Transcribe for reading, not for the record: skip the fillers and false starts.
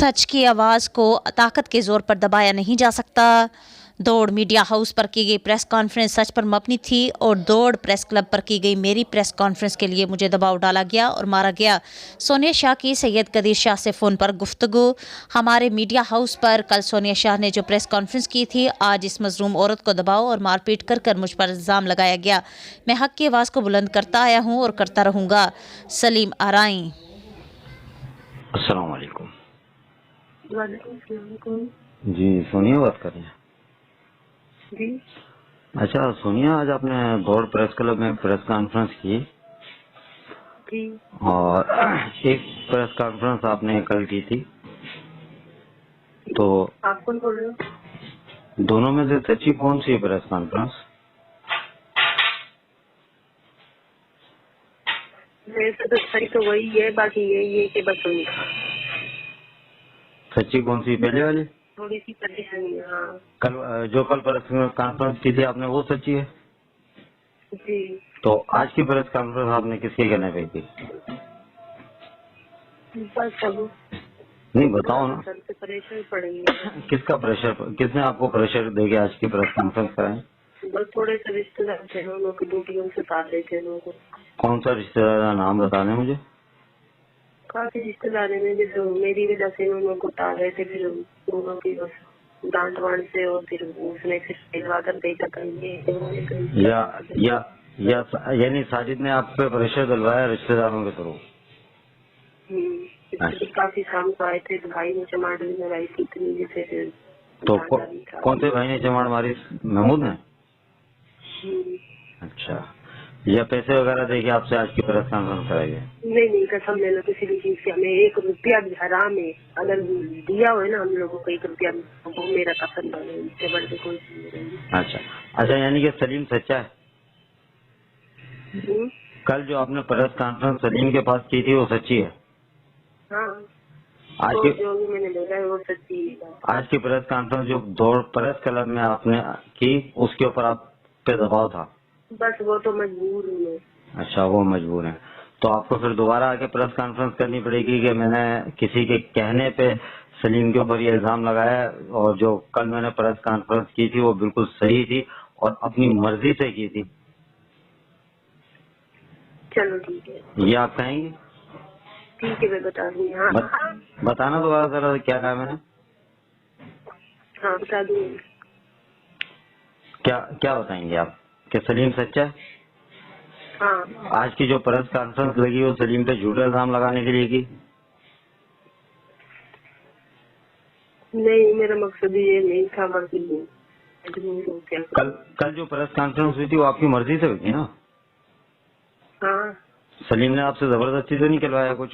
सच की आवाज़ को ताकत के ज़ोर पर दबाया नहीं जा सकता। दौड़ मीडिया हाउस पर की गई प्रेस कॉन्फ्रेंस सच पर मबनी थी और दौड़ प्रेस क्लब पर की गई मेरी प्रेस कॉन्फ्रेंस के लिए मुझे दबाव डाला गया और मारा गया। सोनिया शाह की सैयद कदीर शाह से फ़ोन पर गुफ्तगू। हमारे मीडिया हाउस पर कल सोनिया शाह ने जो प्रेस कॉन्फ्रेंस की थी, आज इस मजलूम औरत को दबाव और मारपीट कर मुझ पर इल्ज़ाम लगाया गया। मैं हक़ की आवाज़ को बुलंद करता आया हूँ और करता रहूँगा। सलीम आराई। अस्सलाम वालेकुम। वालेकुम सलाम। जी सोनिया बात कर रही हैं? जी अच्छा सोनिया, आज आपने दौड़ प्रेस क्लब में प्रेस कॉन्फ्रेंस की जी और एक प्रेस कॉन्फ्रेंस आपने कल की थी, तो आप कौन बोल रहे हो? दोनों में से सच्ची कौन सी है प्रेस कॉन्फ्रेंस? मेरे से तो सही तो वही है, बाकी यही है कि बस वही सच्ची कौन सी, पहले वाली? थोड़ी सी परेशानी है। हाँ कल जो कल प्रेस कॉन्फ्रेंस की थी आपने, वो सच्ची है? जी। तो आज की प्रेस कॉन्फ्रेंस आपने किसके कहने पे की? बस सब नहीं बताओ ना। सर से परेशान पड़ेंगे। किसका प्रेशर, किसने आपको प्रेशर देके आज की प्रेस कॉन्फ्रेंस कराई? बस थोड़े से रिश्तेदार थे, उन की ड्यूटियों से तार रहे थे लोगों को। कौन सा रिश्तेदार का नाम बता दें मुझे। काफी रिश्तेदार में भी जो मेरी वजह से उन को तार रहे थे, फिर दोनों की बस डांट वांट से, और फिर उसने फिर दिलवा कर देखा कहीं यानी साजिद ने आप पे प्रेशर डलवाया रिश्तेदारों के थ्रू? काफी शाम को आए थे तो भाई ने चमाड़ लगाई थी इतनी, जैसे फिर तो कौन से भाई ने चमाड़ मारी? महमूद ने? अच्छा, या पैसे वगैरह देके आपसे आज की प्रेस कॉन्फ्रेंस कराई? नहीं कसम ले लो, किसी भी चीज से हमें 1 रुपया भी हराम है। अगर दिया हो ना हम लोगों को 1 रुपया, वो मेरा कसम है, इससे बढ़ के कोई चीज नहीं। अच्छा, यानी कि सलीम सच्चा है? कल जो आपने प्रेस कॉन्फ्रेंस सलीम के पास की थी, वो सच्ची है? हाँ, आज तो की जो भी मैंने देखा है वो सच्ची है। आज की प्रेस कॉन्फ्रेंस जो दौड़ प्रेस क्लब में आपने की, उसके ऊपर आप पे दबाव था? बस वो तो मजबूर हूँ। अच्छा, वो मजबूर है, तो आपको फिर दोबारा आके प्रेस कॉन्फ्रेंस करनी पड़ेगी कि मैंने किसी के कहने पे सलीम के ऊपर ये इल्जाम लगाया, और जो कल मैंने प्रेस कॉन्फ्रेंस की थी वो बिल्कुल सही थी और अपनी मर्जी से की थी। चलो ठीक है, ये आप कहेंगे? ठीक है, मैं बता दूंगी। हाँ बताना दोबारा जरा, क्या कहा मैंने? हाँ बता दूंगी। क्या क्या बताएंगे आप कि सलीम सच्चा है? हाँ, आज की जो प्रेस कॉन्फ्रेंस लगी वो सलीम पे झूठे इल्जाम लगाने के लिए की? नहीं, मेरा मकसद ये नहीं था, बाकी कल जो प्रेस कॉन्फ्रेंस हुई थी वो आपकी मर्जी से हुई थी ना? हाँ, सलीम ने आपसे जबरदस्ती तो नहीं करवाया कुछ?